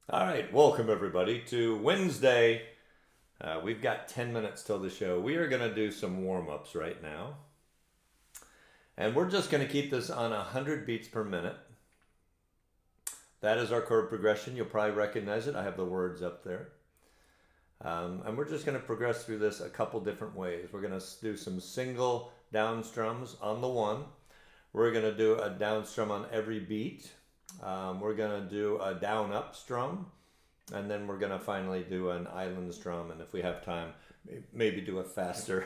All right, welcome everybody to Wednesday. We've got 10 minutes till the show. We are going to do some warm-ups right now. And we're just going to keep this on 100 beats per minute. That is our chord progression. You'll probably recognize it. I have the words up there. And we're just going to progress through this a couple different ways. We're going to do some single down strums on the one. We're going to do a down strum on every beat. We're going to do a down up strum. And then we're going to finally do an island strum. And if we have time, maybe do a faster,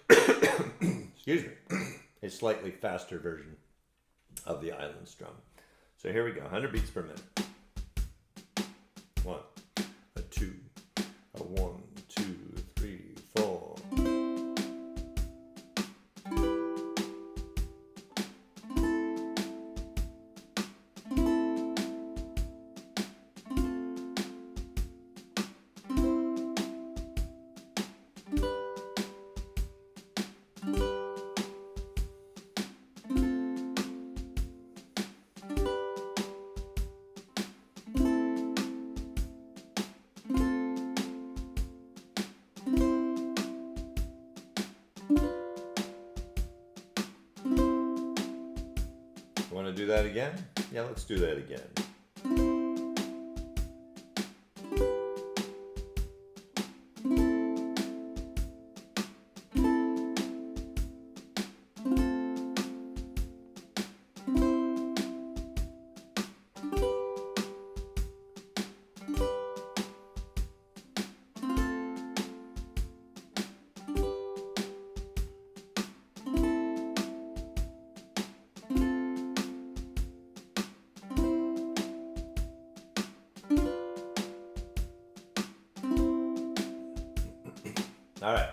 excuse me, a slightly faster version of the island strum. So here we go, 100 beats per minute. 1, a 2, a 1, 2, 3, 4. Want to do that again? Yeah, let's do that again. All right,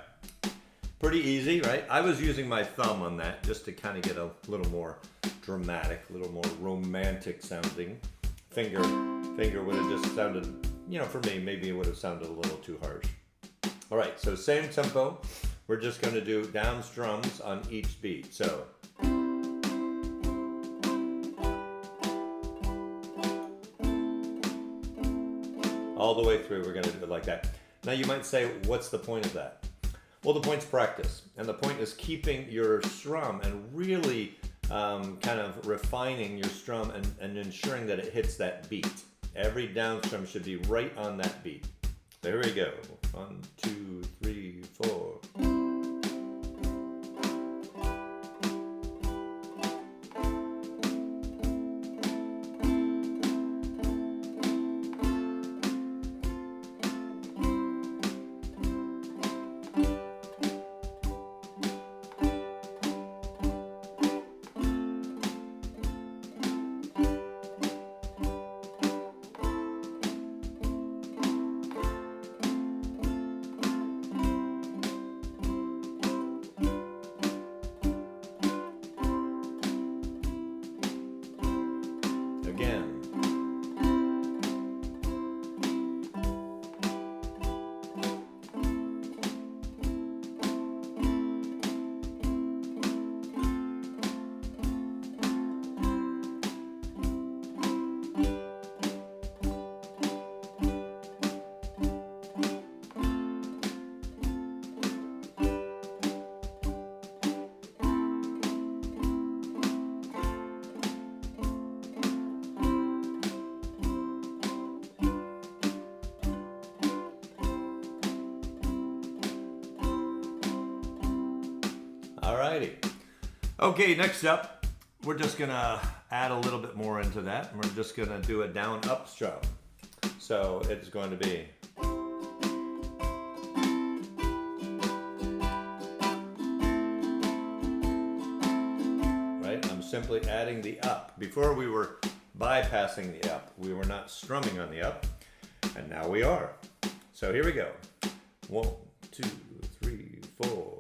pretty easy, right? I was using my thumb on that just to kind of get a little more dramatic, a little more romantic sounding. Finger would have just sounded, for me, maybe it would have sounded a little too harsh. All right, so same tempo. We're just going to do down strums on each beat. So all the way through, we're going to do it like that. Now you might say, what's the point of that? Well, the point's practice. And the point is keeping your strum and really kind of refining your strum and ensuring that it hits that beat. Every down strum should be right on that beat. There we go. 1, 2, 3, 4. Again. Alrighty. Okay, next up, we're just gonna add a little bit more into that, and we're just gonna do a down up strum. So it's going to be right. I'm simply adding the up. Before we were bypassing the up. We were not strumming on the up, and now we are. So here we go. 1, 2, 3, 4.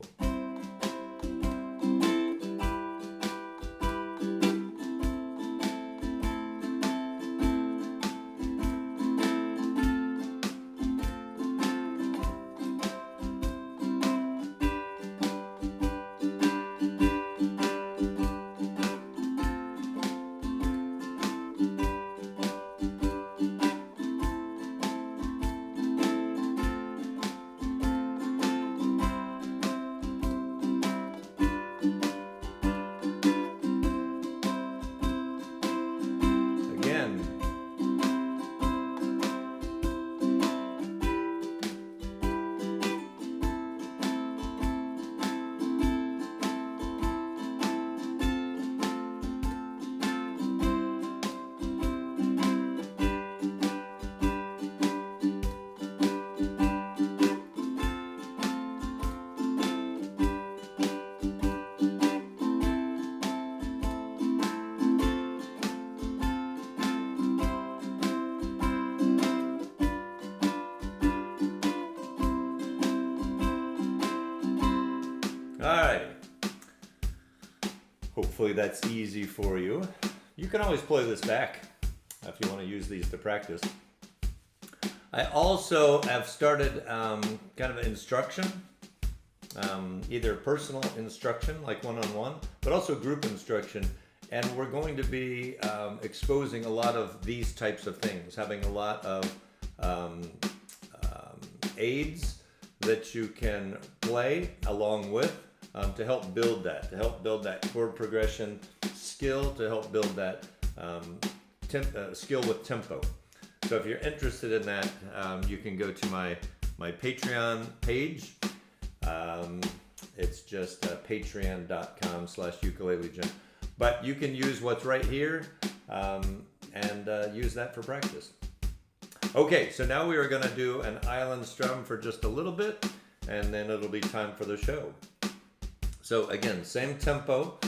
hopefully that's easy for you. You can always play this back if you want to use these to practice. I also have started kind of an instruction, either personal instruction, like one-on-one, but also group instruction. And we're going to be exposing a lot of these types of things, having a lot of aids that you can play along with to help build that chord progression skill, to help build that skill with tempo. So if you're interested in that, you can go to my Patreon page. It's just patreon.com/Ukulele Gent. But you can use what's right here and use that for practice. Okay, so now we are going to do an island strum for just a little bit, and then it'll be time for the show. So again, same tempo,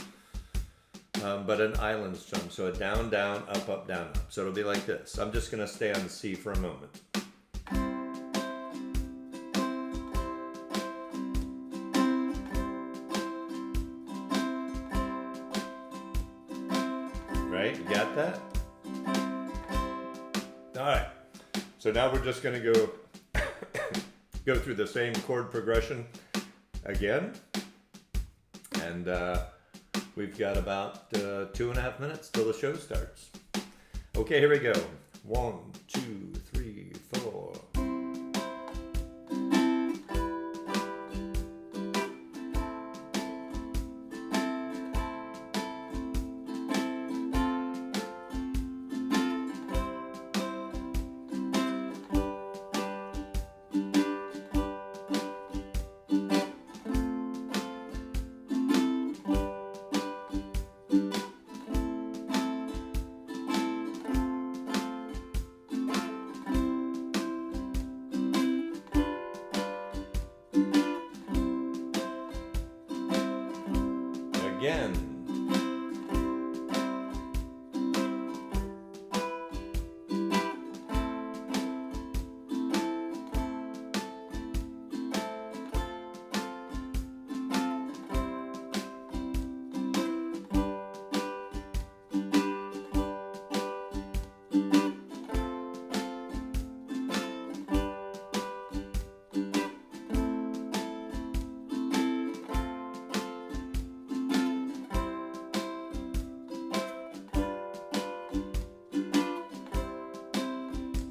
but an island strum. So a down, down, up, up, down, up. So it'll be like this. I'm just going to stay on C for a moment. Right, you got that? All right. So now we're just going to go through the same chord progression again. And we've got about 2.5 minutes till the show starts. Okay, here we go. 1, 2, 3, 4. Again.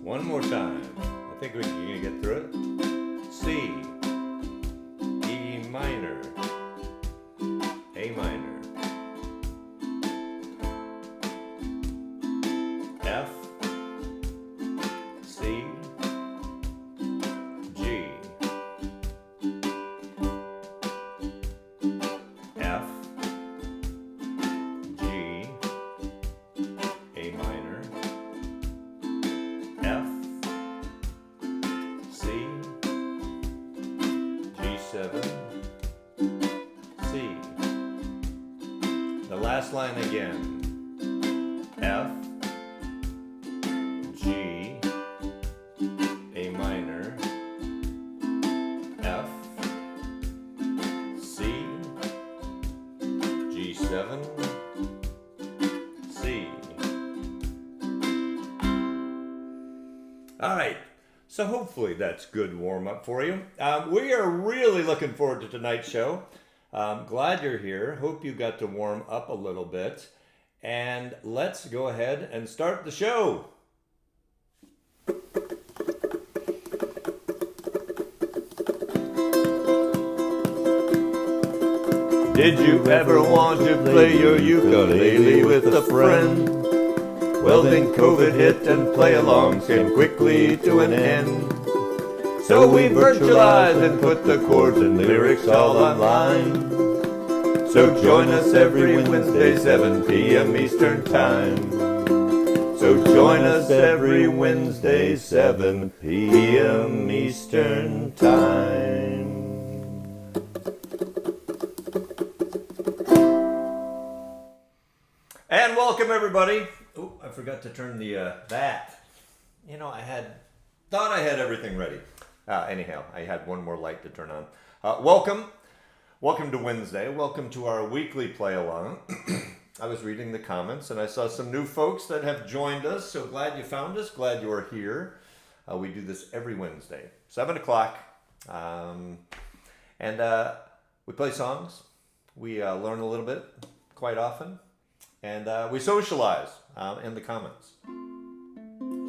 One more time. I think you're going to get through it. C, E minor, A minor, F, C, G, F, G, A minor, F, C, G7, C. The last line again. F, G, A minor, F, C, G7, C. All right, so hopefully that's good warm-up for you. We are really looking forward to tonight's show. Glad you're here. Hope you got to warm up a little bit. And let's go ahead and start the show. Did you ever want to play your ukulele with a friend? Well, then COVID hit and play alongs came quickly to an end. So we virtualized and put the chords and lyrics all online. So join us every Wednesday, 7 p.m. Eastern Time. So join us every Wednesday, 7 p.m. Eastern Time. And welcome everybody. Oh, I forgot to turn the that. You know, thought I had everything ready. Anyhow, I had one more light to turn on. Welcome to Wednesday. Welcome to our weekly play along. I was reading the comments and I saw some new folks that have joined us. So glad you found us. Glad you are here. We do this every Wednesday, 7 o'clock. And we play songs. We learn a little bit quite often. And we socialize in the comments.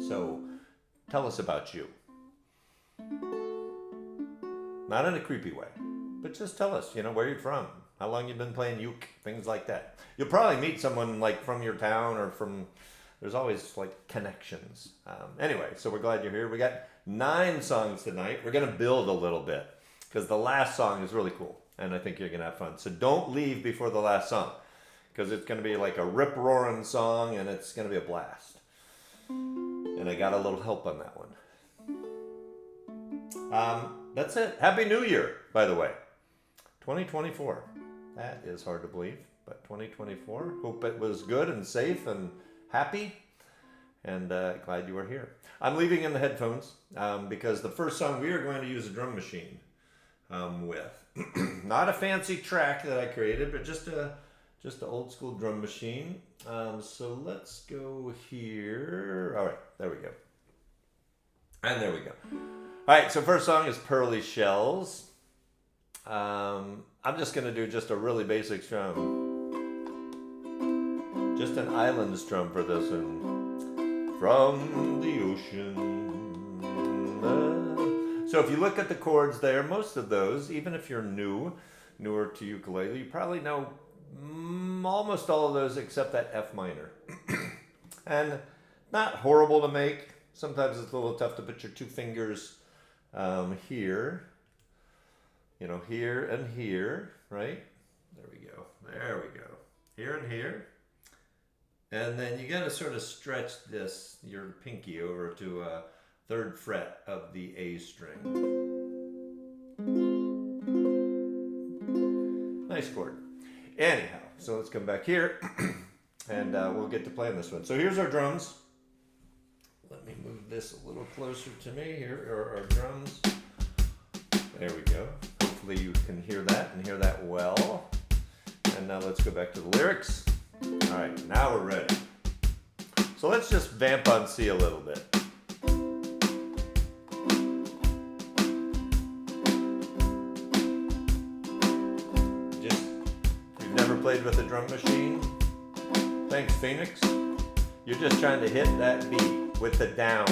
So tell us about you. Not in a creepy way, but just tell us, where you're from, how long you've been playing uke, things like that. You'll probably meet someone like from your town or there's always like connections. Anyway, so we're glad you're here. We got 9 songs tonight. We're going to build a little bit because the last song is really cool and I think you're going to have fun. So don't leave before the last song because it's going to be like a rip-roaring song and it's going to be a blast. And I got a little help on that one. That's it. Happy New Year, by the way. 2024. That is hard to believe, but 2024. Hope it was good and safe and happy. And glad you are here. I'm leaving in the headphones because the first song we are going to use a drum machine with. Not a fancy track that I created, but just an old school drum machine. So let's go here. All right, there we go. And there we go. All right, so first song is Pearly Shells. I'm just going to do just a really basic strum. Just an island strum for this one. From the ocean. So if you look at the chords there, most of those, even if you're newer to ukulele, you probably know almost all of those except that F minor. And not horrible to make. Sometimes it's a little tough to put your 2 fingers here, here and here, right? There we go. Here and here. And then you got to sort of stretch your pinky over to a 3rd fret of the A string. Nice chord. Anyhow, so let's come back here and we'll get to playing this one. So here's our drums. Let me move this a little closer to me. Here are our drums. There we go. Hopefully you can hear that and hear that well. And now let's go back to the lyrics. All right, now we're ready. So let's just vamp on C a little bit. If you've never played with a drum machine, thanks Phoenix. You're just trying to hit that beat with the down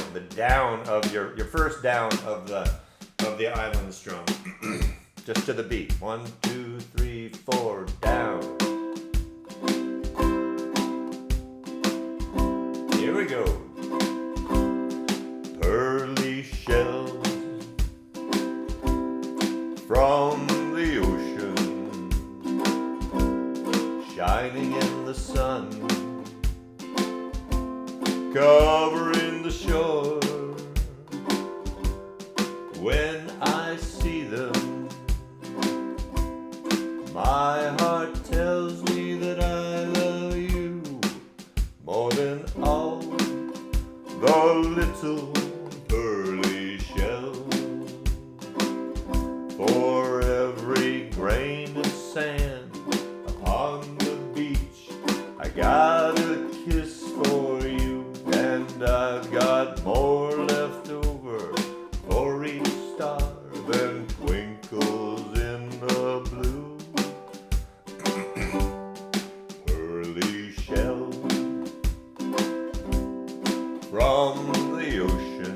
of your first down of the island strum. Just to the beat. 1, 2, 3, 4, down. Here we go. Pearly shells from the ocean, shining in the sun, covering the shore. When I see them, my heart tells me that I love you more than all the little pearly shells. For every grain of sand upon the beach, I got a kiss for you, and I've got more left over for each star than twinkles in the blue. Pearly shells from the ocean,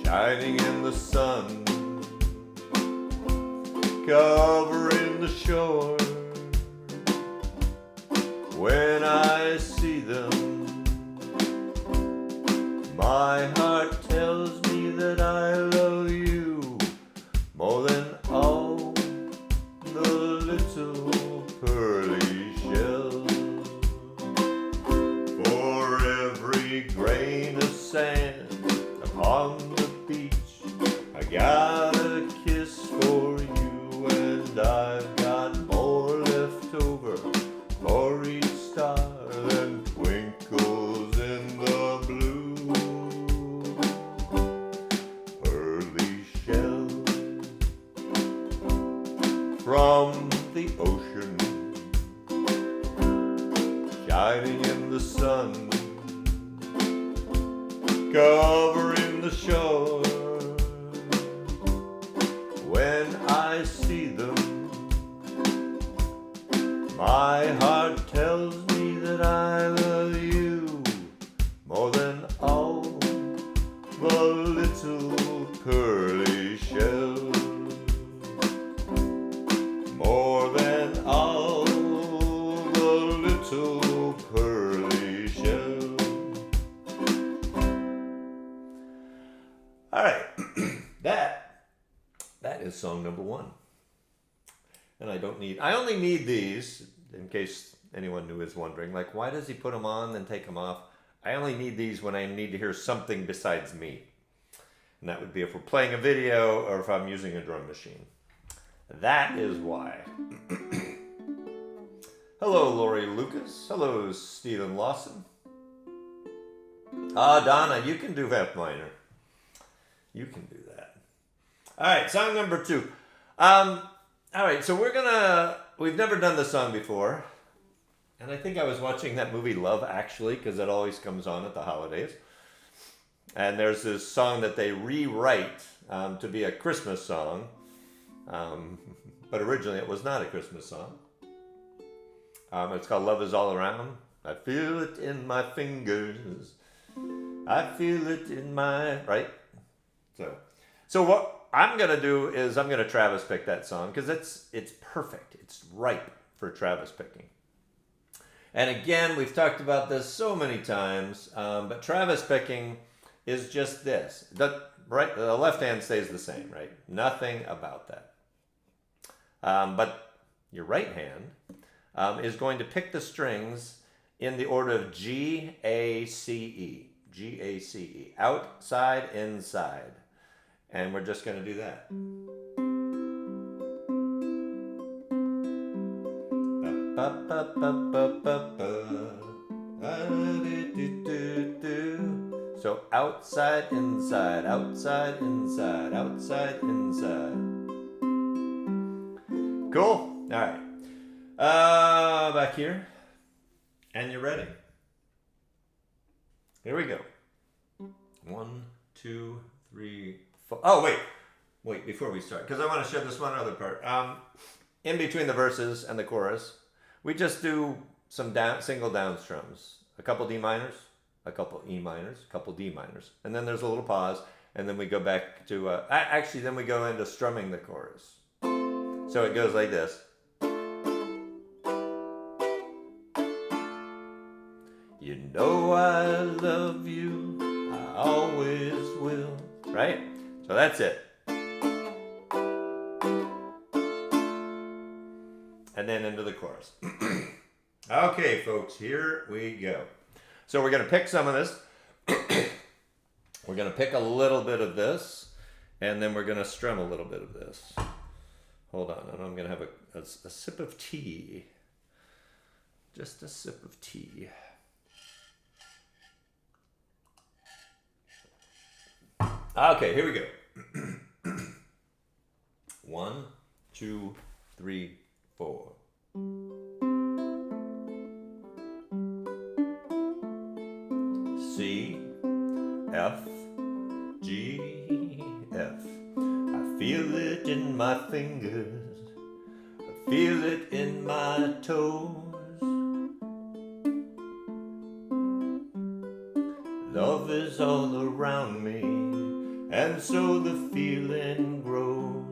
shining in the sun, covering the shore. When I see them, my heart tells me that I love you more than all the little pearly shells. For every grain of sand upon the beach, I got a kiss for you, and I've got more left over for each star than twinkles in the blue. Pearly shells from the ocean, in the sun, covering the shore. When I see them, my heart tells me that I love you more than all the little pearly shells, more than all the little pearly shells. All right, that is song number 1. And I only need these, in case anyone who is wondering, like, why does he put them on and take them off? I only need these when I need to hear something besides me. And that would be if we're playing a video or if I'm using a drum machine. That is why. Hello, Lori Lucas. Hello, Stephen Lawson. Donna, you can do F minor. You can do that. All right, song number 2. All right, so we've never done this song before. And I think I was watching that movie Love Actually, because it always comes on at the holidays. And there's this song that they rewrite to be a Christmas song. But originally it was not a Christmas song. It's called Love Is All Around. I feel it in my fingers. I feel it in my... Right? So what I'm going to do is I'm going to Travis pick that song because it's perfect. It's ripe for Travis picking. And again, we've talked about this so many times, but Travis picking is just this. The left hand stays the same, right? Nothing about that. But your right hand is going to pick the strings in the order of G, A, C, E. G, A, C, E. Outside, inside. And we're just going to do that. So outside, inside, outside, inside, outside, inside. Cool. All right. Back here. And you're ready. Here we go. 1, 2, 3, 4. Oh, wait, before we start, because I want to show this one other part. In between the verses and the chorus, we just do some single down strums. A couple D minors, a couple E minors, a couple D minors. And then there's a little pause, and then we go back to, then we go into strumming the chorus. So it goes like this. You know I love you, I always will. Right? So that's it. And then into the chorus. Okay, folks, here we go. So we're going to pick some of this. We're going to pick a little bit of this, and then we're going to strum a little bit of this. Hold on, and I'm going to have a sip of tea. Just a sip of tea. Okay, here we go. 1, 2, 3, 4. C, F, G, F. I feel it in my fingers. I feel it in my toes. Love is all around me, and so the feeling grows.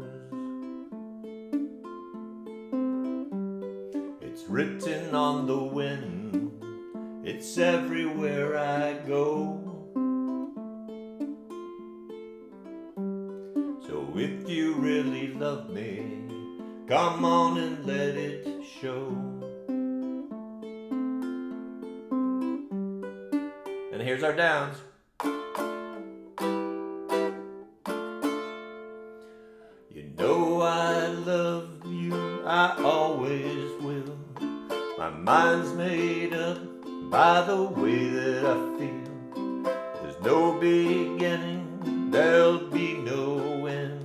It's written on the wind, it's everywhere I go. So if you really love me, come on and let it show. And here's our downs. You know I love you, I always will. My mind's made up by the way that I feel. There's no beginning, there'll be no end.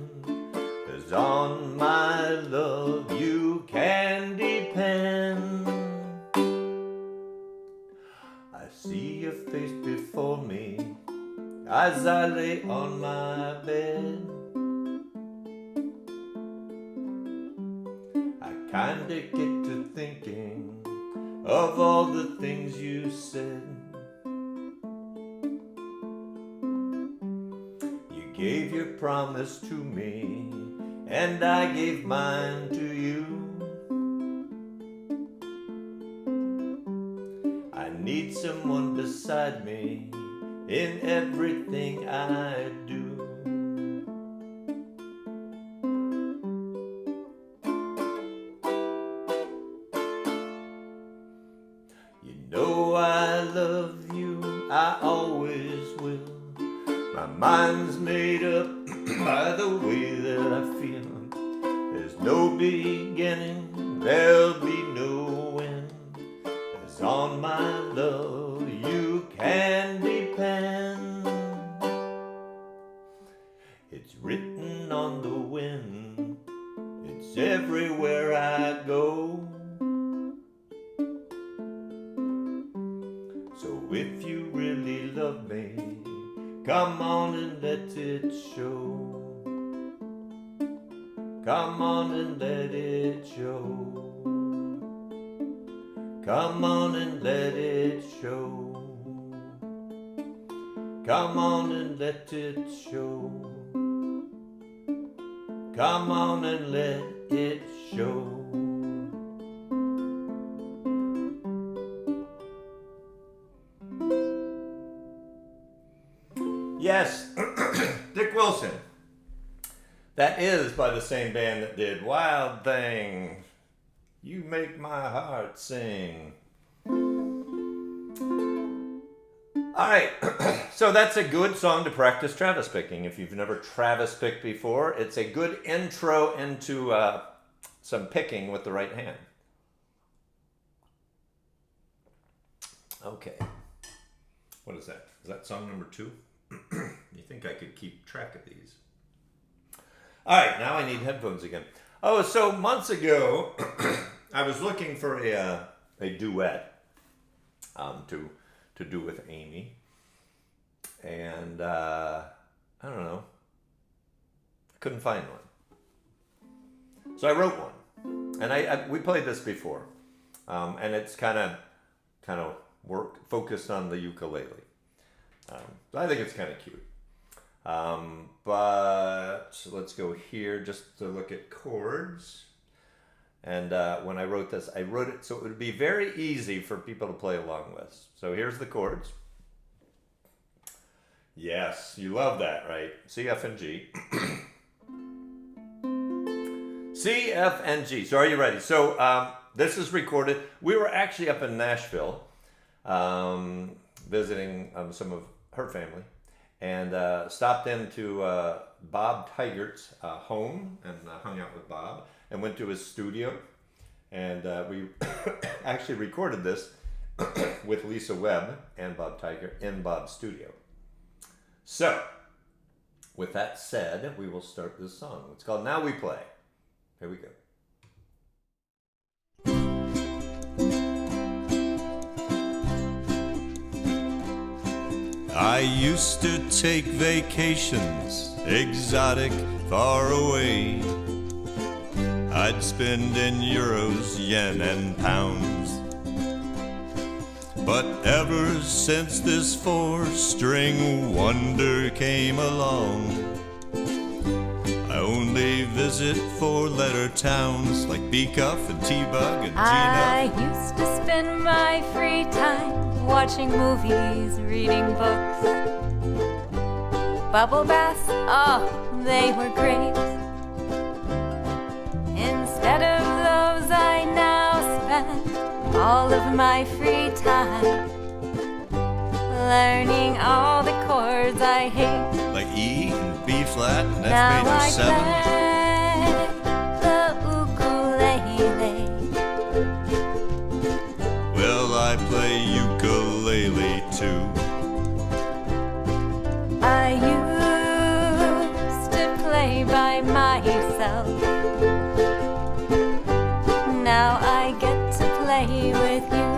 'Cause on my love you can depend. I see your face before me as I lay on my bed. I kinda get to thinking of all the things you said. You gave your promise to me, and I gave mine to you. I need someone beside me in everything I do. You know I love you, I always will. My mind's made up by the way that I feel. There's no beginning, there'll be no end. As on my love you can depend. It's written on the wind, it's everywhere I go. So if you really love me, come on and let it show. Come on and let it show. Come on and let it show. Come on and let it show. Come on and let it show. Yes, Dick Wilson. That is by the same band that did Wild Thing. You make my heart sing. All right, so that's a good song to practice Travis picking. If you've never Travis picked before, it's a good intro into some picking with the right hand. Okay, what is that? Is that song number 2? You think I could keep track of these? All right, now I need headphones again. Oh, so months ago, I was looking for a duet to do with Amy, and I don't know, I couldn't find one. So I wrote one, and we played this before, and it's kind of focused on the ukulele. So I think it's kind of cute. But let's go here just to look at chords. And when I wrote this, I wrote it so it would be very easy for people to play along with. So here's the chords. Yes, you love that, right? C, F, and G. C, F, and G. So are you ready? So this is recorded. We were actually up in Nashville visiting some of her family, and stopped into Bob Tigert's home and hung out with Bob and went to his studio, and we actually recorded this with Lisa Webb and Bob Tigert in Bob's studio. So with that said, we will start this song. It's called Now We Play. Here we go. I used to take vacations, exotic, far away. I'd spend in euros, yen, and pounds. But ever since this four-string wonder came along, I only visit four-letter towns like Beacuff and T-Bug and Gina. I used to spend my free time watching movies, reading books. Bubble baths, oh, they were great. Instead of those, I now spend all of my free time learning all the chords I hate. Like E and B flat and F Now major I 7. play the ukulele. Well, I play ukulele too. I used to play by myself. Now I get to play with you.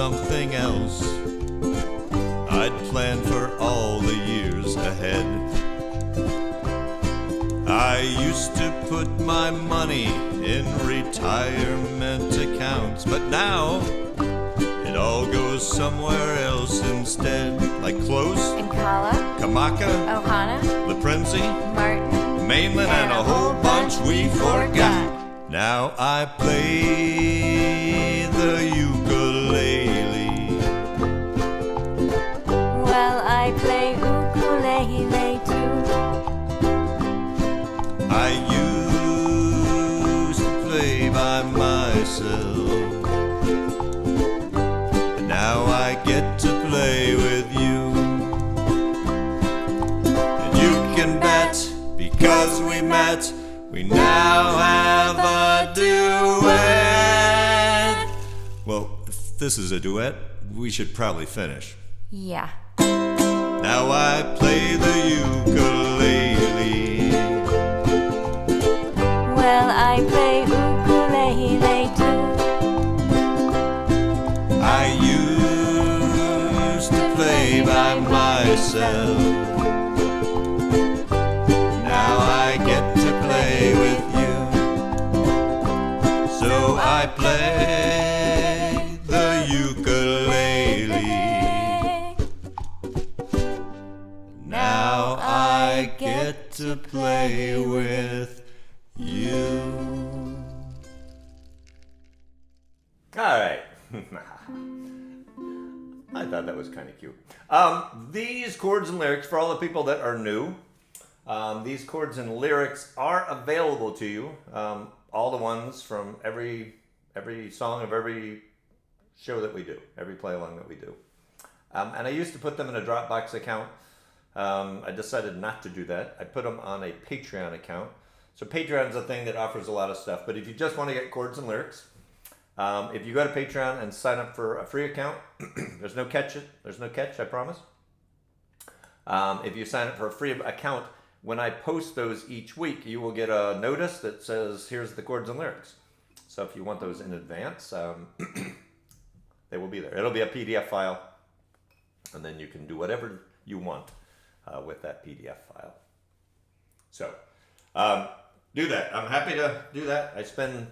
something else. I'd plan for all the years ahead. I used to put my money in retirement accounts, but now it all goes somewhere else instead. Like Close, Impala, Kamaka, Ohana, Laprenzy, Martin, Mainland, and a whole bunch we forgot. Now I play the ukulele. Well, I play ukulele too. I used to play by myself, but now I get to play with you. And you can bet, because we met, we now have a duet. Well, if this is a duet, we should probably finish. Yeah. Now I play the ukulele. Well, I play ukulele too. I used to play by myself. Now I get to play with you. So I play the ukulele. Now I get to play with you. All right. I thought that was kind of cute. These chords and lyrics, for all the people that are new, these chords and lyrics are available to you. All the ones from every song of every show that we do, every play along that we do. And I used to put them in a Dropbox account. I decided not to do that. I put them on a Patreon account. So Patreon's a thing that offers a lot of stuff. But if you just want to get chords and lyrics, if you go to Patreon and sign up for a free account, there's no catch, I promise. If you sign up for a free account, when I post those each week, you will get a notice that says, here's the chords and lyrics. So if you want those in advance, they will be there. It'll be a PDF file, and then you can do whatever you want with that PDF file. So do that. I'm happy to do that. I spend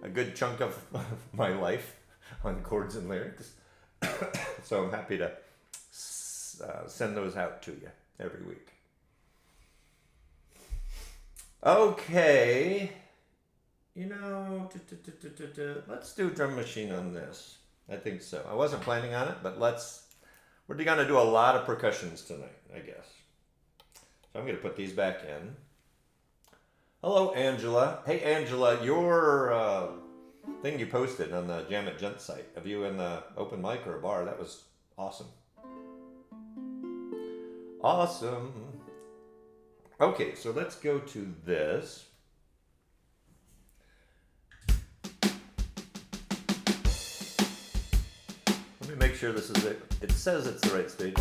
a good chunk of my life on chords and lyrics. So I'm happy to send those out to you every week. Okay. You know, let's do drum machine on this. I think so. I wasn't planning on it, but we're going to do a lot of percussions tonight, I guess. So I'm going to put these back in. Hello, Angela. Hey, Angela, your thing you posted on the Ukulele Gent site of you in the open mic or a bar, that was awesome. Awesome. Okay, so let's go to this. Let me make sure this is it. It says it's the right stage.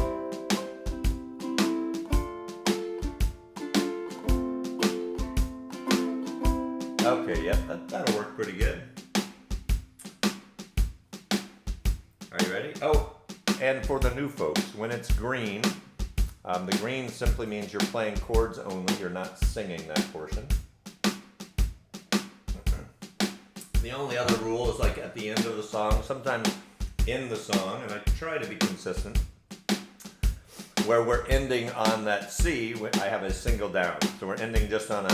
Okay, yep, that'll work pretty good. Are you ready? Oh, and for the new folks, when it's green, the green simply means you're playing chords only. You're not singing that portion. The only other rule is like at the end of the song, sometimes in the song, and I try to be consistent, where we're ending on that C, I have a single down. So we're ending just on a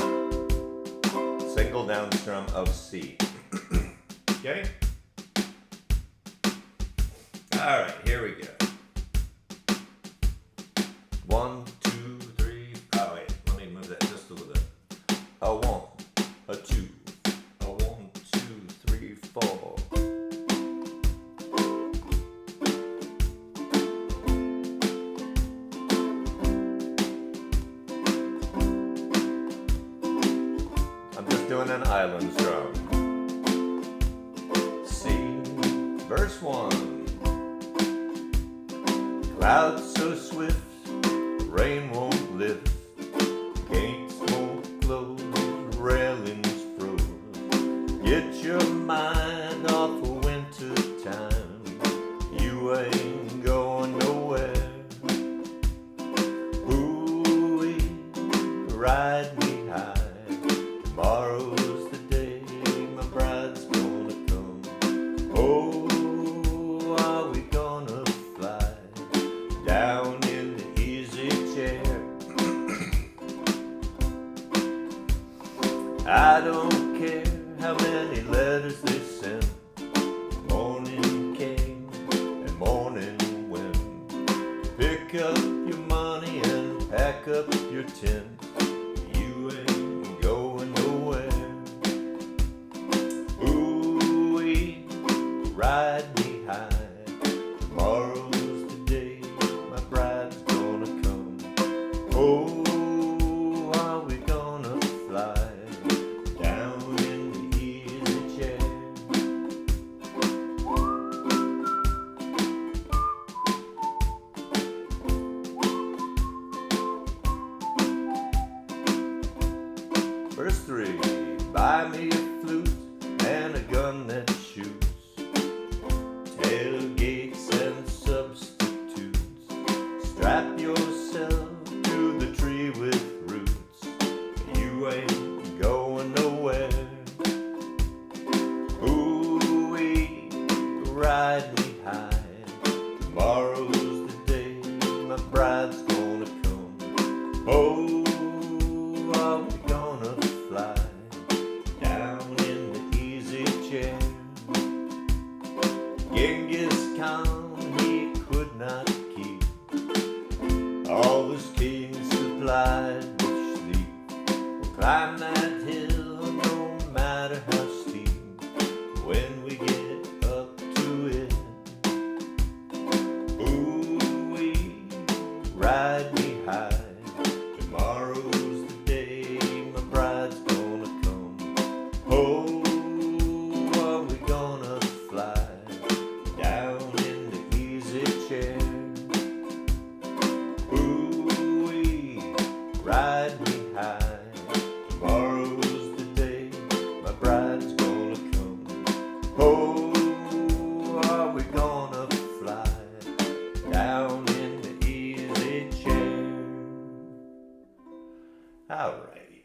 single down strum of C. Okay? All right, here we go. 1, 2, 3. Oh wait, let me move that just a little bit. A 1, a 2, a 1, 2, 3, 4. I'm just doing an island drum. C, verse 1. Clouds so swift, rain won't lift. Gates won't close, railings froze. Get your mind off of winter time. don't care how many letters they send. Morning came and morning went. Pick up your money and pack up your tin. You ain't going nowhere. Ooh-wee, ride me high. Tomorrow's the day my bride's gonna come. Oh, are we gonna fly down in the easy chair? Verse 3, buy me a flute and a gun that shoots, tailgates and substitutes. Strap yourself to the tree with roots. You ain't going nowhere. Ooh-wee, ride me high. Tomorrow's the day my bride's gonna come. Oh, are we gonna fly down in the easy chair? Genghis Khan, he could not keep all his kings supplied with sleep. We'll climb that hill no matter how steep when we get up to it. Ooh-wee, ride me high. Tomorrow's the day my bride's gonna come. Oh, are we gonna fly down in the easy chair? Ooh-wee, ride me high. Tomorrow's the day my bride's gonna come. Oh, are we gonna fly down in the easy chair? Alrighty.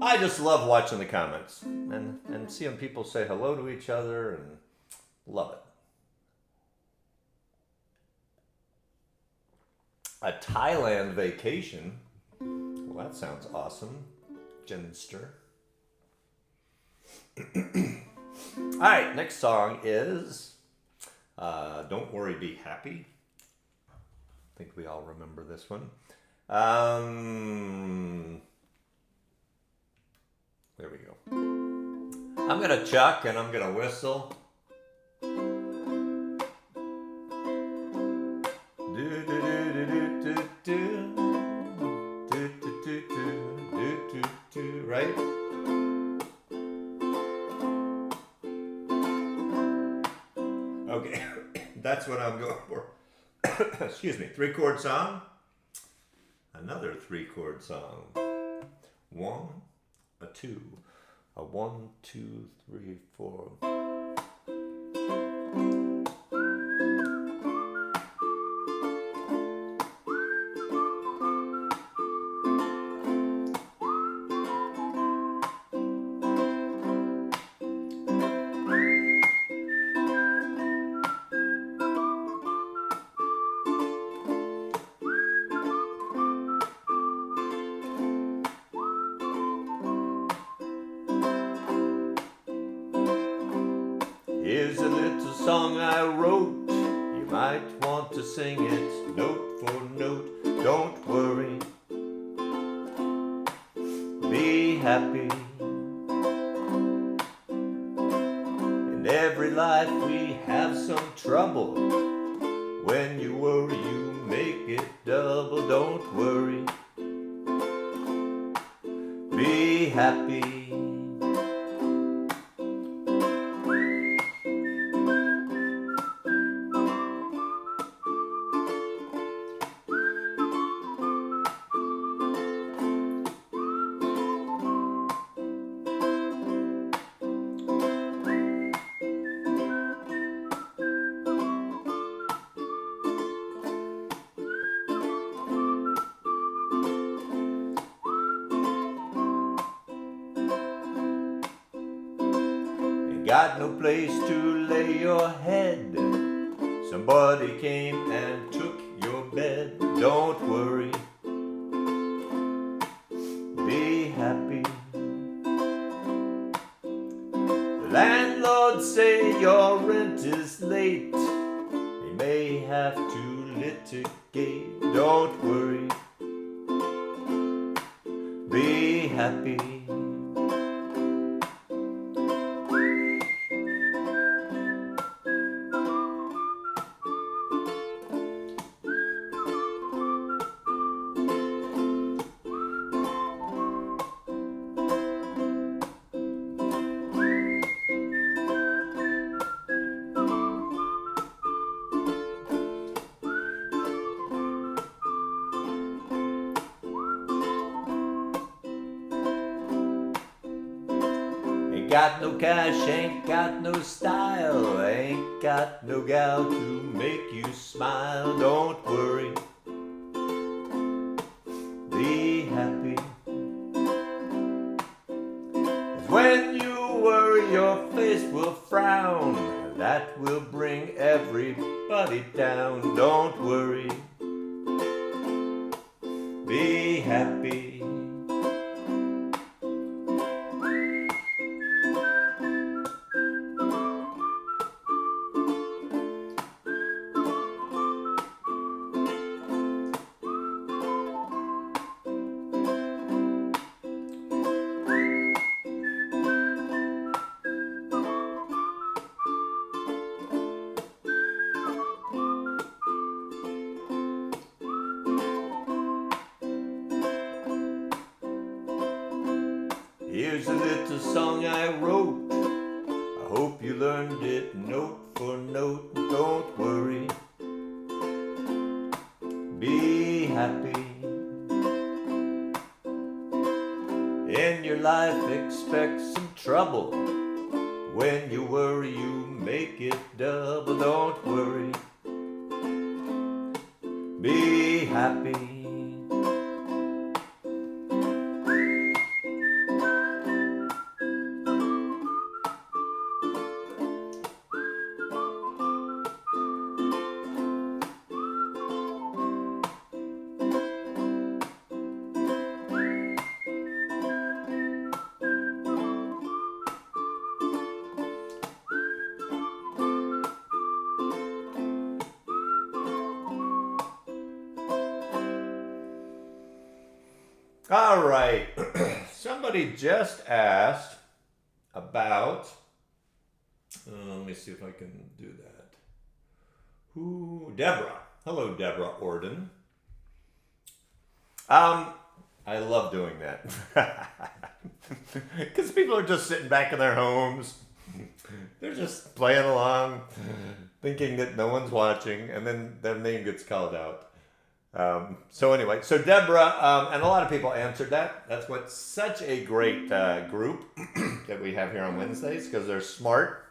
I just love watching the comments and seeing people say hello to each other and love it. A Thailand vacation. Well, that sounds awesome. Genster. Alright, next song is Don't Worry, Be Happy. I think we all remember this one. There we go. I'm gonna chuck and I'm gonna whistle. Do do do do do do do do do do do do, right? Okay, that's what I'm going for. Excuse me, 3-chord song. Another 3-chord song. 1, a 2, a 1, 2, 3, 4. Here's a little song I wrote. You might want to sing it note for note. Don't worry, be happy. In every life we have some trouble. When you worry, you make it double. Don't worry, be happy. Got no place to lay your head. Somebody came and took your bed. Don't worry, be may have to litigate. Don't worry, be happy. Ain't got no cash, ain't got no style, ain't got no gal to make you smile. Don't worry, be happy. 'Cause when you worry, your face will frown. That will bring everybody down. Don't worry, be happy. Here's a little song I wrote. I hope you learned it note for note. Don't worry, be happy. In your life, expect some trouble. When you worry, you make it double. Don't worry, be happy. All right. Somebody just asked about. Let me see if I can do that. Who? Deborah. Hello, Deborah Orden. I love doing that because people are just sitting back in their homes. They're just playing along, thinking that no one's watching, and then their name gets called out. So anyway, so Deborah, and a lot of people answered that. That's what's such a great group that we have here on Wednesdays, because they're smart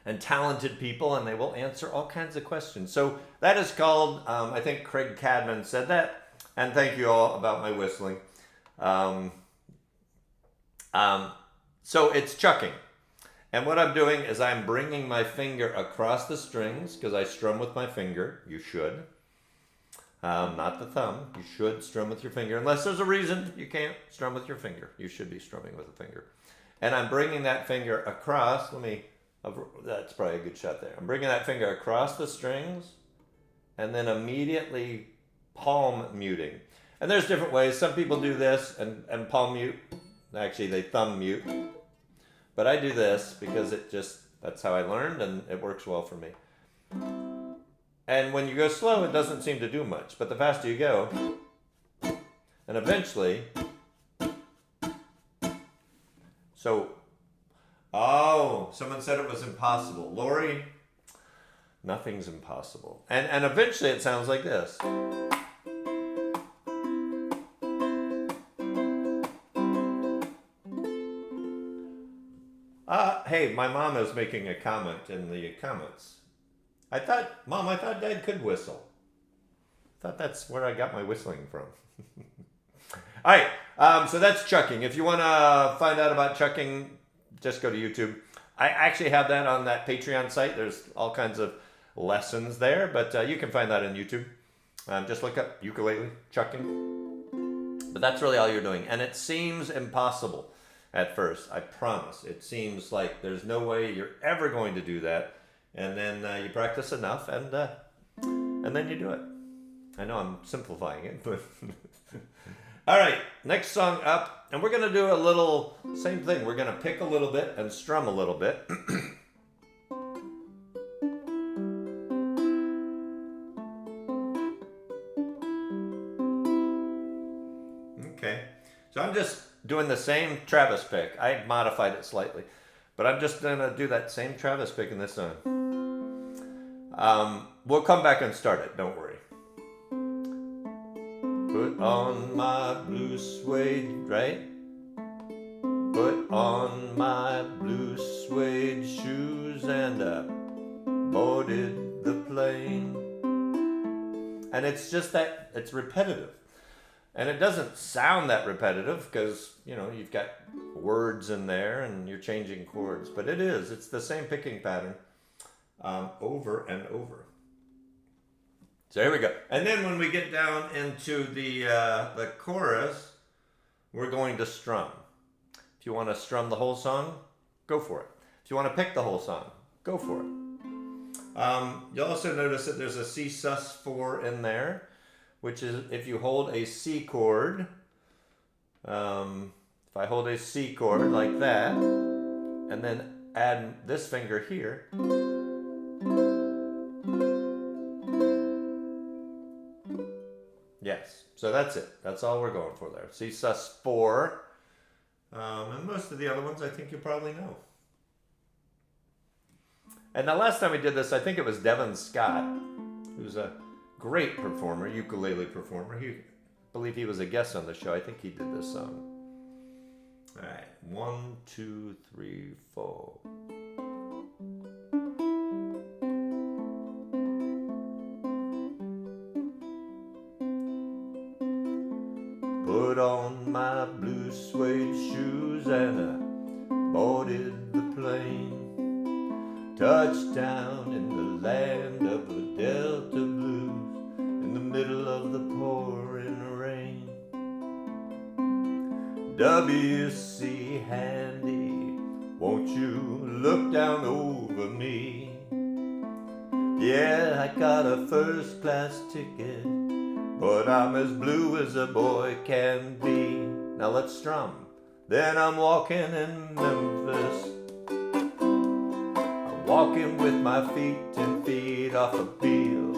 and talented people, and they will answer all kinds of questions. So that is called, I think Craig Cadman said that, and thank you all about my whistling. So it's chucking. And what I'm doing is I'm bringing my finger across the strings, because I strum with my finger. You should. Not the thumb. You should strum with your finger. Unless there's a reason you can't strum with your finger. You should be strumming with a finger. And I'm bringing that finger across. That's probably a good shot there. I'm bringing that finger across the strings and then immediately palm muting. And there's different ways. Some people do this and palm mute. Actually, they thumb mute. But I do this because that's how I learned, and it works well for me. And when you go slow, it doesn't seem to do much. But the faster you go, and eventually, someone said it was impossible. Lori, nothing's impossible. And eventually it sounds like this. Hey, my mom is making a comment in the comments. I thought Dad could whistle. I thought that's where I got my whistling from. All right, so that's chucking. If you want to find out about chucking, just go to YouTube. I actually have that on that Patreon site. There's all kinds of lessons there, but you can find that on YouTube. Just look up ukulele chucking. But that's really all you're doing. And it seems impossible at first, I promise. It seems like there's no way you're ever going to do that. and then you practice enough, and then you do it. I know I'm simplifying it, but all right, next song up, and we're gonna do a little same thing. We're gonna pick a little bit and strum a little bit. Okay, so I'm just doing the same Travis pick. I modified it slightly, but I'm just gonna do that same Travis pick in this song. We'll come back and start it, don't worry. Put on my blue suede, right? Put on my blue suede shoes and boarded the plane. And it's just that, it's repetitive. And it doesn't sound that repetitive because, you know, you've got words in there and you're changing chords. But it is. It's the same picking pattern over and over. So here we go. And then when we get down into the chorus, we're going to strum. If you want to strum the whole song, go for it. If you want to pick the whole song, go for it. You'll also notice that there's a C sus4 in there, which is if you hold a C chord. If I hold a C chord like that, and then add this finger here, yes, so that's it. That's all we're going for there. C sus4. And most of the other ones I think you probably know. And the last time we did this, I think it was Devin Scott, who's a great performer, ukulele performer. I believe he was a guest on the show. I think he did this song. All right, 1, 2, 3, 4. Put on my blue suede shoes and boarded the plane. Touchdown in the land of the Delta Blues in the middle of the pouring rain. W.C. Handy, won't you look down over me? Yeah, I got a first class ticket, but I'm as blue as a boy can be. Now let's strum. Then I'm walking in Memphis, walking with my feet 10 feet off a field.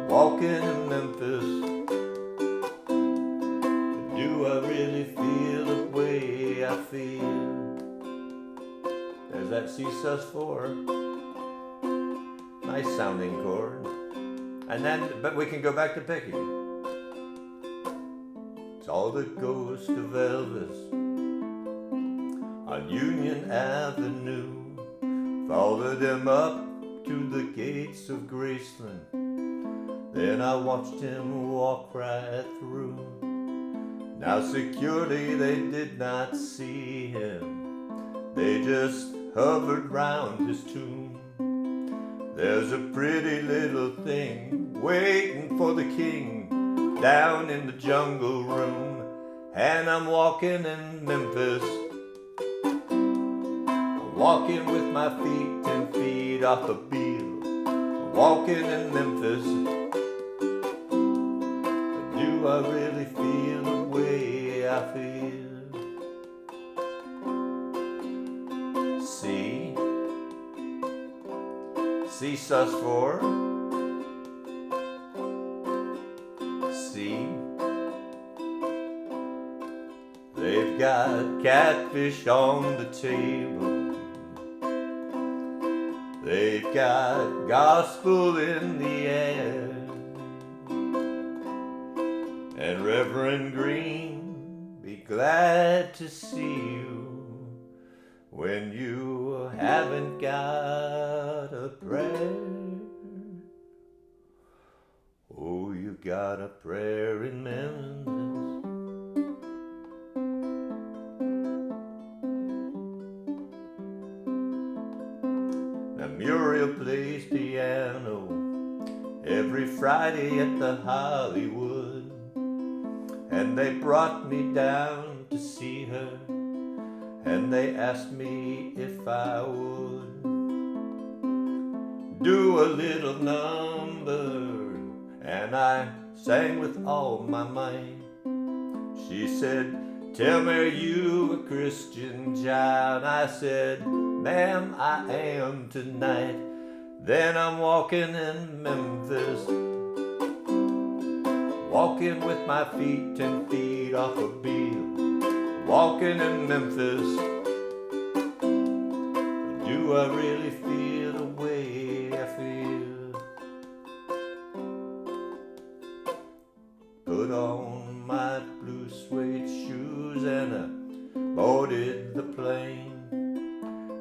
Walking in Memphis. Do I really feel the way I feel? There's that C sus4. Nice sounding chord. And then, but we can go back to picking. Saw the ghost of Elvis on Union Avenue. Followed him up to the gates of Graceland. Then I watched him walk right through. Now security, they did not see him. They just hovered round his tomb. There's a pretty little thing waiting for the king down in the jungle room. And I'm walking in Memphis, walking with my feet 10 feet off a field. Walking in Memphis. Do I really feel the way I feel? C. C sus4. C. They've got catfish on the table. They've got gospel in the air. And Reverend Green, be glad to see you when you haven't got a prayer. Oh, you got a prayer in Memphis. Muriel plays piano every Friday at the Hollywood, and they brought me down to see her, and they asked me if I would. do a little number, and I sang with all my might. She said, tell me, are you a Christian child? I said, ma'am, I am tonight. Then I'm walking in Memphis, walking with my feet 10 feet off a Beale, walking in Memphis. Do I really feel the way I feel? Put on my blue suede shoes and I boarded the plane.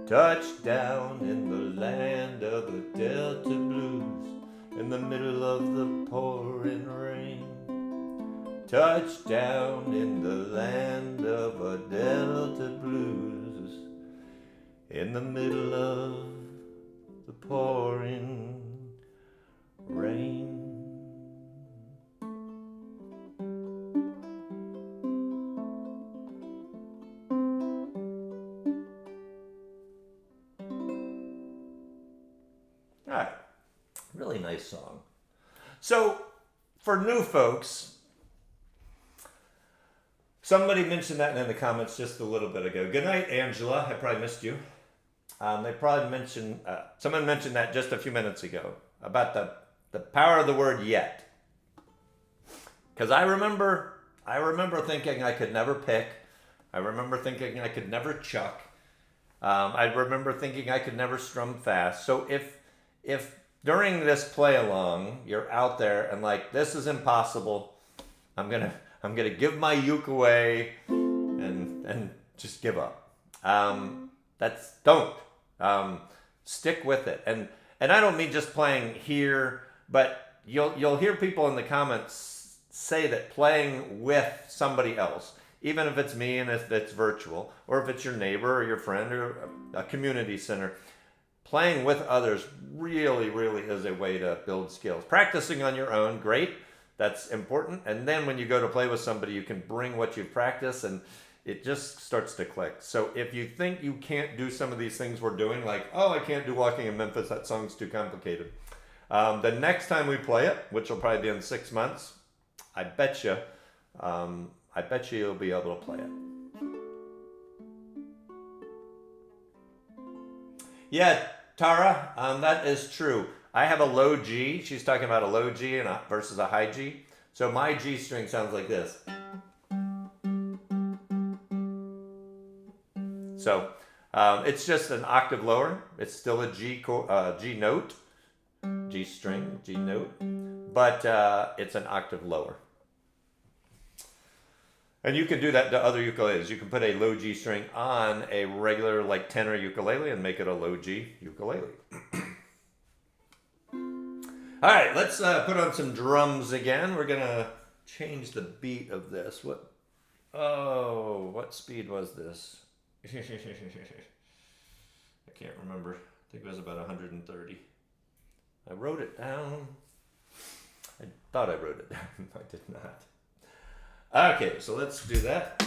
Touched down in the land of the Delta Blues, in the middle of the pouring rain. Touched down in the land of a Delta Blues, in the middle of the pouring rain. All right, really nice song. So, for new folks, somebody mentioned that in the comments just a little bit ago. Good night, Angela. I probably missed you. They probably mentioned, someone mentioned that just a few minutes ago about the power of the word yet. Because I remember thinking I could never pick. I remember thinking I could never chuck. I remember thinking I could never strum fast. So if during this play along you're out there and like, this is impossible, I'm gonna give my uke away and just give up. Don't stick with it. And I don't mean just playing here, but you'll hear people in the comments say that playing with somebody else, even if it's me and if it's virtual, or if it's your neighbor or your friend or a community center, playing with others really, really is a way to build skills. Practicing on your own, great. That's important. And then when you go to play with somebody, you can bring what you've practiced and it just starts to click. So if you think you can't do some of these things we're doing, like, oh, I can't do Walking in Memphis, that song's too complicated. The next time we play it, which will probably be in 6 months, I bet you you'll be able to play it. Yeah, Tara, that is true. I have a low G. She's talking about a low G versus a high G. So my G string sounds like this. So it's just an octave lower. It's still a G note, G string, G note, but it's an octave lower. And you can do that to other ukuleles. You can put a low G string on a regular like tenor ukulele and make it a low G ukulele. All right, let's put on some drums again. We're gonna change the beat of this. What speed was this? I can't remember. I think it was about 130. I wrote it down. I thought I wrote it down. I did not. Okay, so let's do that.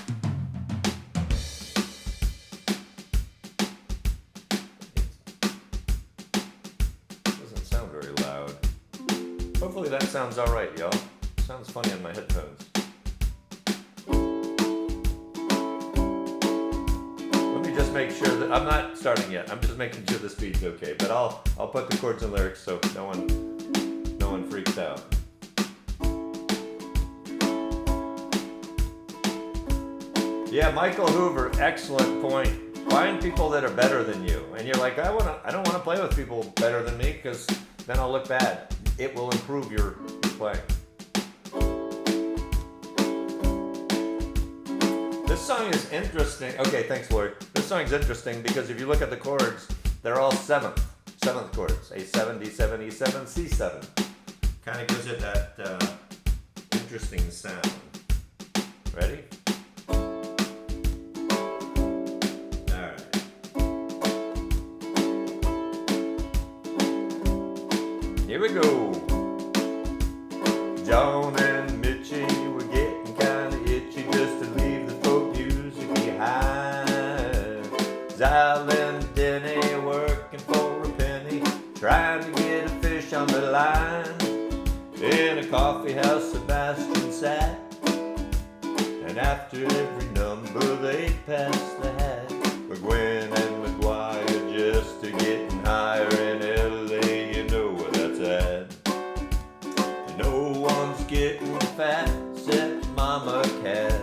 Doesn't sound very loud. Hopefully that sounds all right, y'all. Sounds funny on my headphones. Let me just make sure that I'm not starting yet. I'm just making sure the speed's okay. But I'll put the chords and lyrics so no one freaks out. Yeah, Michael Hoover, excellent point. Find people that are better than you. And you're like, I don't want to play with people better than me because then I'll look bad. It will improve your playing. This song is interesting. Okay, thanks, Lori. This song is interesting because if you look at the chords, they're all seventh chords. A7, D7, E7, C7. Kind of gives it that interesting sound. Ready? Here we go. John and Mitchie were getting kinda itchy just to leave the folk music behind. Zal and Denny working for a penny, trying to get the line. In a coffee house, Sebastian sat, and after every number they passed the hat. McGuinn and McGuire just to getting higher in LA, you know where that's at. And no one's getting fat except Mama Cass.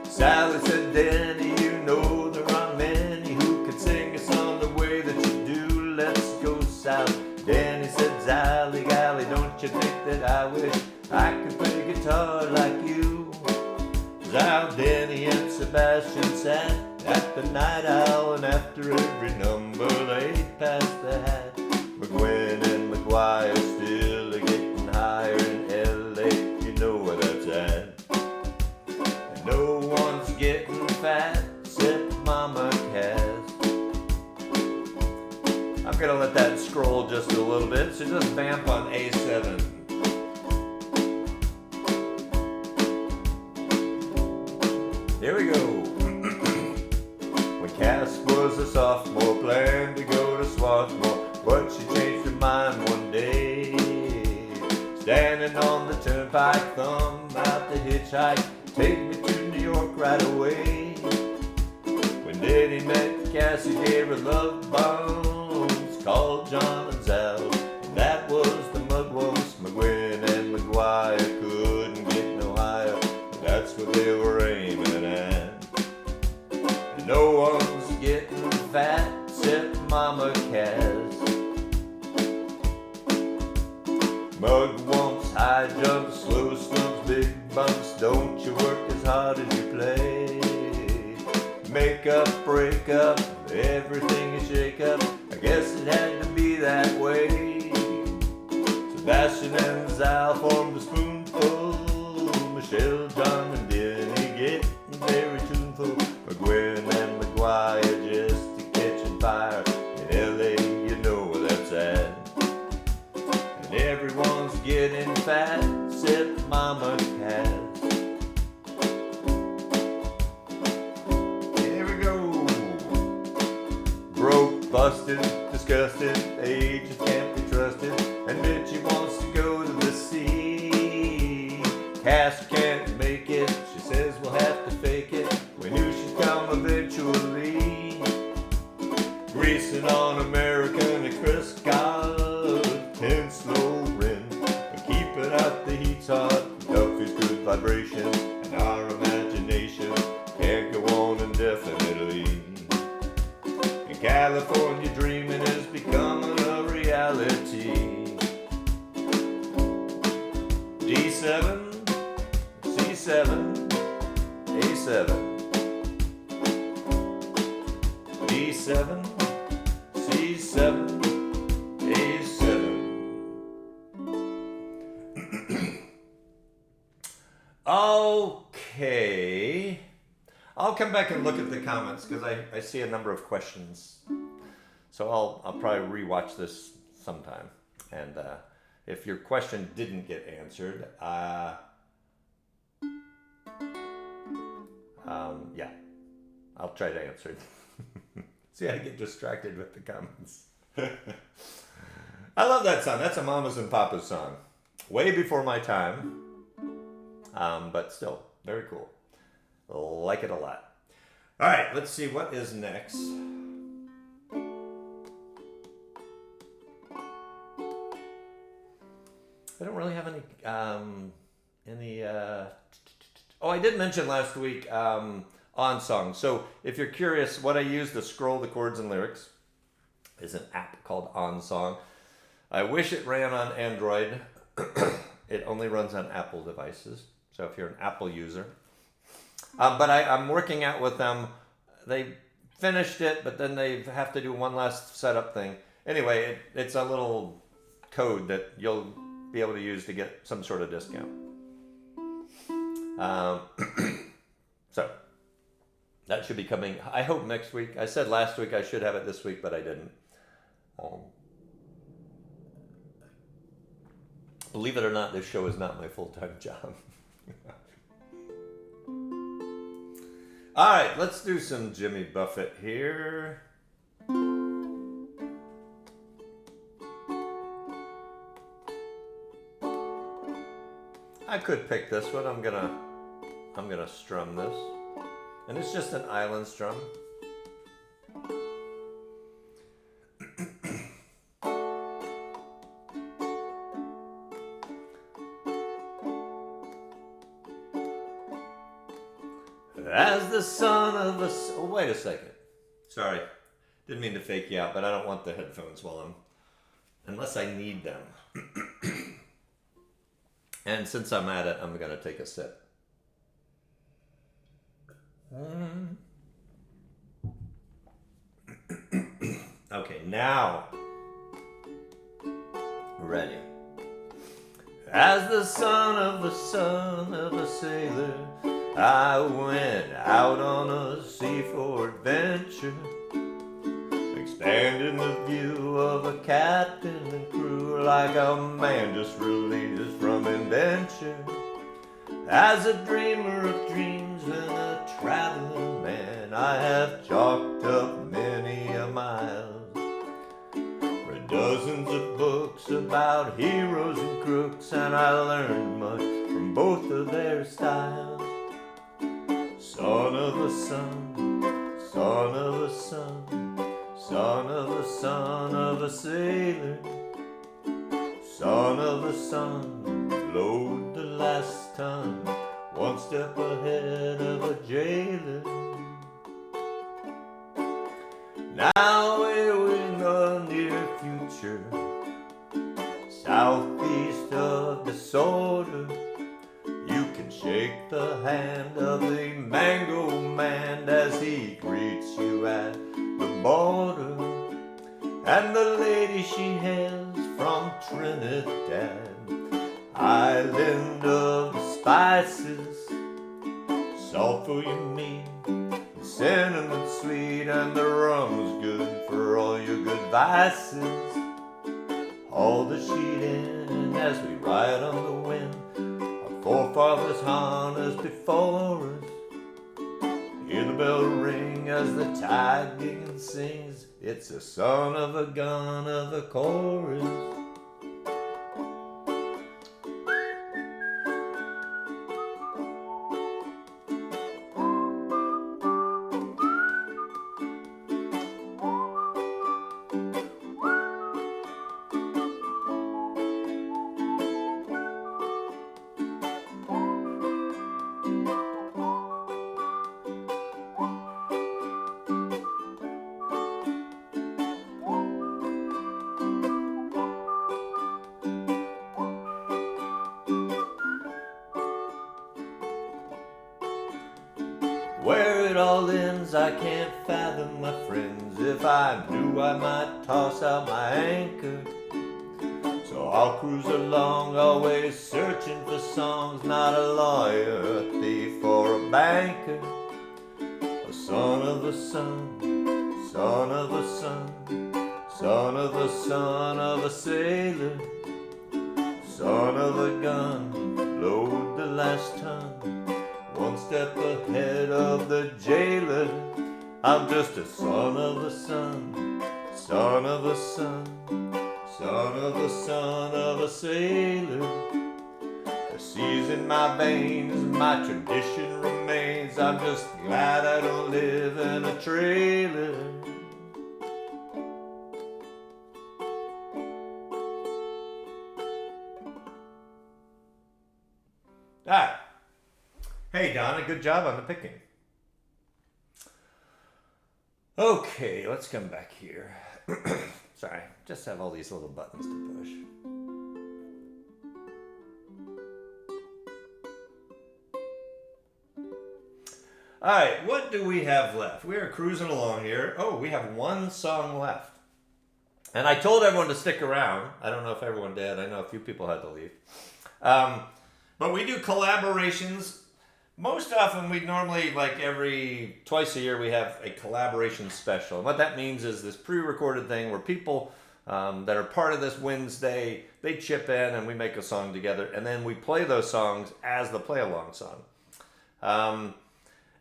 Sally said, Danny, you know there are many who can sing a song the way that you do. Let's go south. Danny said, Sally, Gally, don't you think that I wish I could play guitar like you? How Danny and Sebastian sat at the Night Owl, and after every number they passed the hat. McGuinn and McGuire still are getting higher in LA, you know where that's at. And no one's getting fat except Mama Cass. I'm gonna let that scroll just a little bit, so just vamp on A7. Here we go. When Cass was a sophomore, planned to go to Swarthmore, but she changed her mind one day. Standing on the turnpike, thumb out the hitchhike, take me to New York right away. When Daddy met Cass, he gave her love bombs called John and Zal, and that was the mugwumps. McGuinn and McGuire couldn't get no higher, that's what they were aiming at. And no one's getting fat except Mama Cass. Mugwumps, high jumps, slow stumps, big bumps, don't you work as hard as you play. Make up, break up, everything you shake up, I guess it had to be that way. Sebastian and Zal formed a spoonful, Michelle, John, and Denny getting very tuneful. McGuinn and McGuire just a catching fire in LA, you know where that's at. And everyone's getting fat except Mama Cass. Here we go. Broke, busted, disgusted, age just can't be trusted, and Mitchie wants to go to the sea. Cass can't make it, she says we'll have to fake it, we knew she'd come eventually. Greasing on American Express cars, 10 slow rim, but keeping out the heat's hot, Duffy's good vibration, and our imagination can't go on indefinitely. In California dreaming is becoming a reality. D7, C7, A7, D7, C7, A7. Okay, I'll come back and look at the comments because I see a number of questions. So I'll probably rewatch this sometime. And if your question didn't get answered, yeah, I'll try to answer it. See, I get distracted with the comments. I love that song. That's a Mamas and Papas song. Way before my time. But still, very cool. Like it a lot. All right, let's see what is next. I don't really have any oh, I did mention last week On Song. So if you're curious, what I use to scroll the chords and lyrics is an app called On Song. I wish it ran on Android. It only runs on Apple devices. So if you're an Apple user. But I'm working out with them. They finished it, but then they have to do one last setup thing. Anyway, it's a little code that you'll be able to use to get some sort of discount. So that should be coming, I hope, next week. I said last week I should have it this week, but I didn't. Believe it or not, this show is not my full-time job. All right, let's do some Jimmy Buffett here. I could pick this one. I'm gonna strum this, and it's just an island strum. As the son of a... Oh, wait a second. Sorry. Didn't mean to fake you out, but I don't want the headphones while I'm... Unless I need them. And since I'm at it, I'm going to take a sip. Okay, now. Ready. As the son of a sailor, I went out on a sea for adventure, expanding the view of a captain and crew like a man just released from indenture. As a dreamer of dreams and a traveling man, I have chalked up many a mile. Read dozens of books about heroes and crooks, and I learned much from both of their styles. Son of a son, son of a son, son of a son of a sailor, son of a son, load the last ton, one step ahead of a jailer. Now we're in the near future, southeast of disorder. You can shake the hand of the mango man as he greets you at the border. And the lady she hails from Trinidad, island of the spices. Sulfur you mean, cinnamon sweet, and the rum's good for all your good vices. Haul the sheet in as we ride on the wind, forefathers harnessed before us. Hear the bell ring as the tide begin sings. It's the son of a gun of a chorus. Where it all ends I can't fathom, my friends. If I knew I might toss out my anchor. So I'll cruise along, always searching for songs. Not a lawyer, a thief, or a banker. A son of a son, son of a son, son of a son of a sailor, son of a gun, load the last ton, one step ahead of the jailer. I'm just a son of a son, son of a son, son of a son of a sailor. The sea's in my veins, my tradition remains. I'm just glad I don't live in a trailer. Ah. Hey Donna, good job on the picking. Okay, let's come back here. Sorry, just have all these little buttons to push. All right, what do we have left? We are cruising along here. Oh, we have one song left. And I told everyone to stick around. I don't know if everyone did. I know a few people had to leave. But we do collaborations. Most often, we normally, like twice a year, we have a collaboration special. And what that means is this pre-recorded thing where people that are part of this Wednesday, they chip in and we make a song together. And then we play those songs as the play-along song.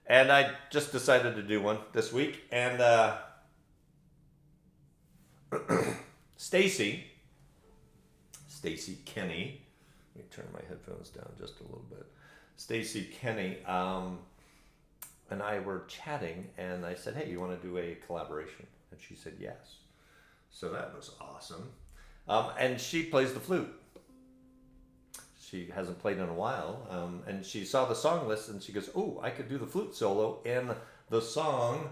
And I just decided to do one this week. And Stacy Kenny, Let me turn my headphones down just a little bit. Stacy Kenny and I were chatting, and I said, hey, you want to do a collaboration? And she said yes. So that was awesome. And she plays the flute. She hasn't played in a while, and she saw the song list, and she goes, oh, I could do the flute solo in the song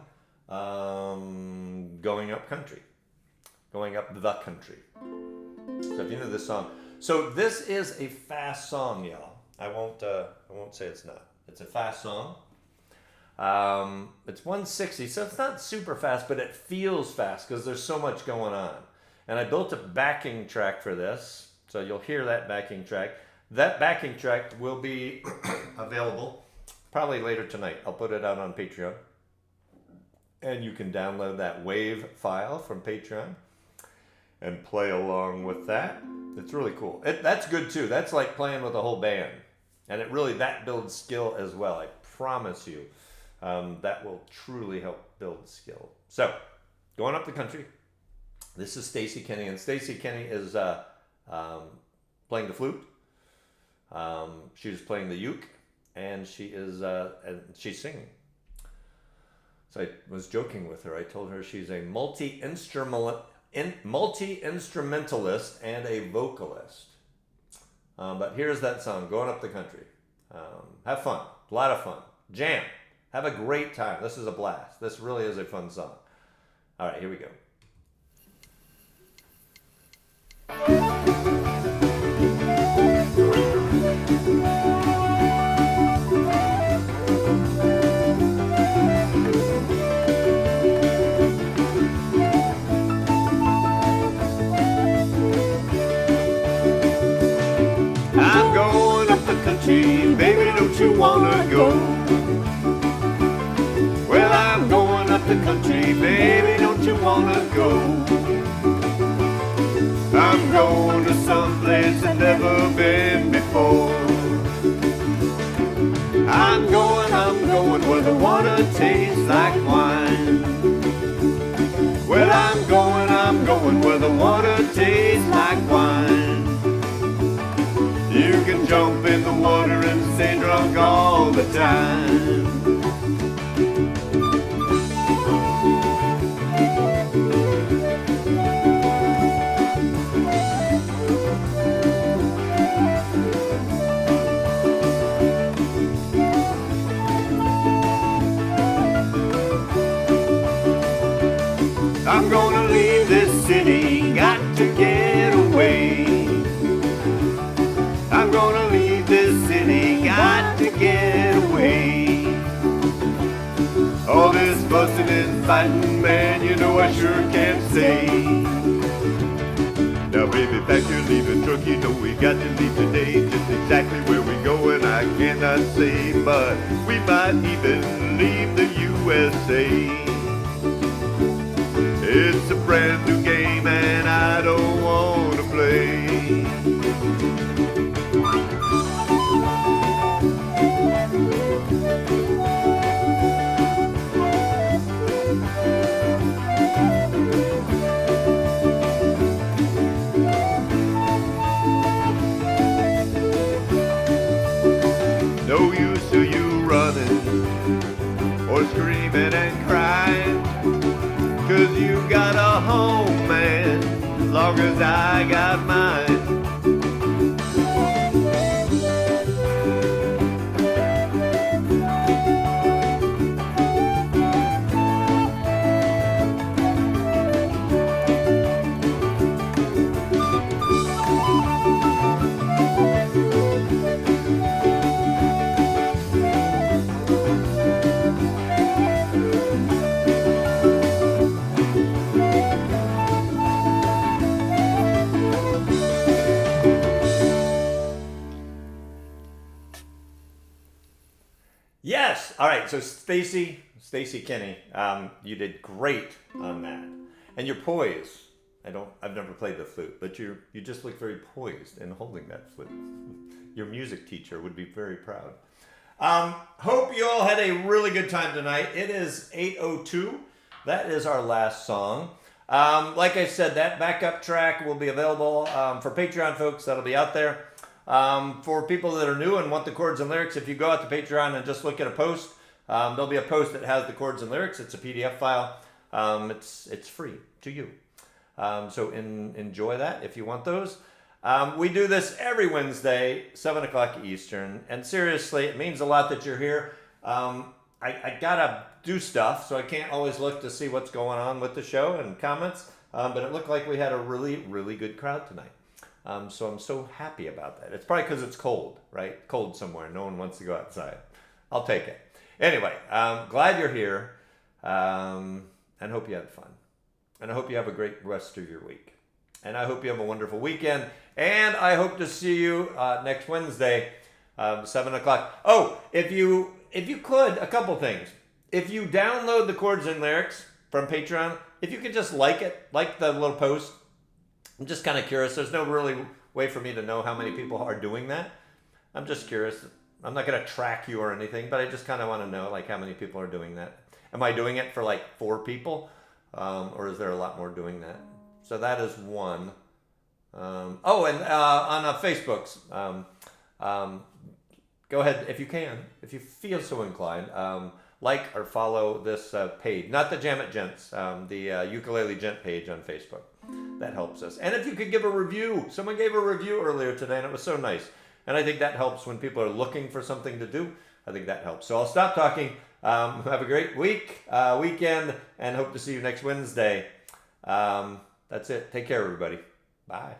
Going Up Country. Going Up the Country. So if you know this song. So this is a fast song, y'all. I won't say it's not. It's a fast song. It's 160, so it's not super fast, but it feels fast because there's so much going on. And I built a backing track for this, so you'll hear that backing track. That backing track will be available probably later tonight. I'll put it out on Patreon. And you can download that WAV file from Patreon and play along with that. It's really cool. That's good too. That's like playing with a whole band. And that builds skill as well. I promise you. That will truly help build skill. So, Going Up the Country. This is Stacy Kenny. And Stacy Kenny is playing the flute. She's playing the uke, and she's singing. So I was joking with her. I told her she's a multi-instrumentalist and a vocalist. But here's that song, Going Up the Country. Have fun. A lot of fun. Jam. Have a great time. This is a blast. This really is a fun song. All right, here we go. I'm going up the country, baby, don't you wanna go? Well, I'm going up the country, baby, don't you wanna go? I'm going to some place I've never been before. I'm going where the water tastes like wine. Well, I'm going where the water tastes like wine. You can jump in the water and stay drunk all the time. I'm gonna leave this city, got to get away. I'm gonna leave this city, got to get away. All this fussing and fighting, man, you know I sure can't say. Now baby, pack your leaving truck, you know we got to leave today. Just exactly where we going, I cannot say, but we might even leave the USA. It's a brand new game and I don't want to play. No use of you running or screaming and crying, 'cause you got a home, man, as long as I got mine. Yes. All right. So Stacy Kenny, you did great on that, and you're poised. I've never played the flute, but you just look very poised in holding that flute. Your music teacher would be very proud. Hope you all had a really good time tonight. It is 8:02. That is our last song. Like I said, that backup track will be available for Patreon folks. That'll be out there. For people that are new and want the chords and lyrics, if you go out to Patreon and just look at a post, there'll be a post that has the chords and lyrics. It's a PDF file. It's free to you. So enjoy that if you want those. We do this every Wednesday, 7 o'clock Eastern. And seriously, it means a lot that you're here. I gotta do stuff, so I can't always look to see what's going on with the show and comments. But it looked like we had a really, really good crowd tonight. So I'm so happy about that. It's probably because it's cold, right? Cold somewhere. No one wants to go outside. I'll take it. Anyway, glad you're here, and hope you had fun. And I hope you have a great rest of your week. And I hope you have a wonderful weekend. And I hope to see you next Wednesday, 7 o'clock. Oh, if you could, a couple things. If you download the chords and lyrics from Patreon, if you could just like it, like the little post. I'm just kind of curious. There's no really way for me to know how many people are doing that. I'm just curious. I'm not going to track you or anything, but I just kind of want to know like how many people are doing that. Am I doing it for like 4 people? Or is there a lot more doing that? So that is one. On Facebook's, go ahead if you can, if you feel so inclined, like or follow this page. Not the Jam It Gents, the Ukulele Gent page on Facebook. That helps us. And if you could give a review. Someone gave a review earlier today, and it was so nice. And I think that helps when people are looking for something to do. I think that helps. So I'll stop talking. Have a great weekend, and hope to see you next Wednesday. That's it. Take care, everybody. Bye.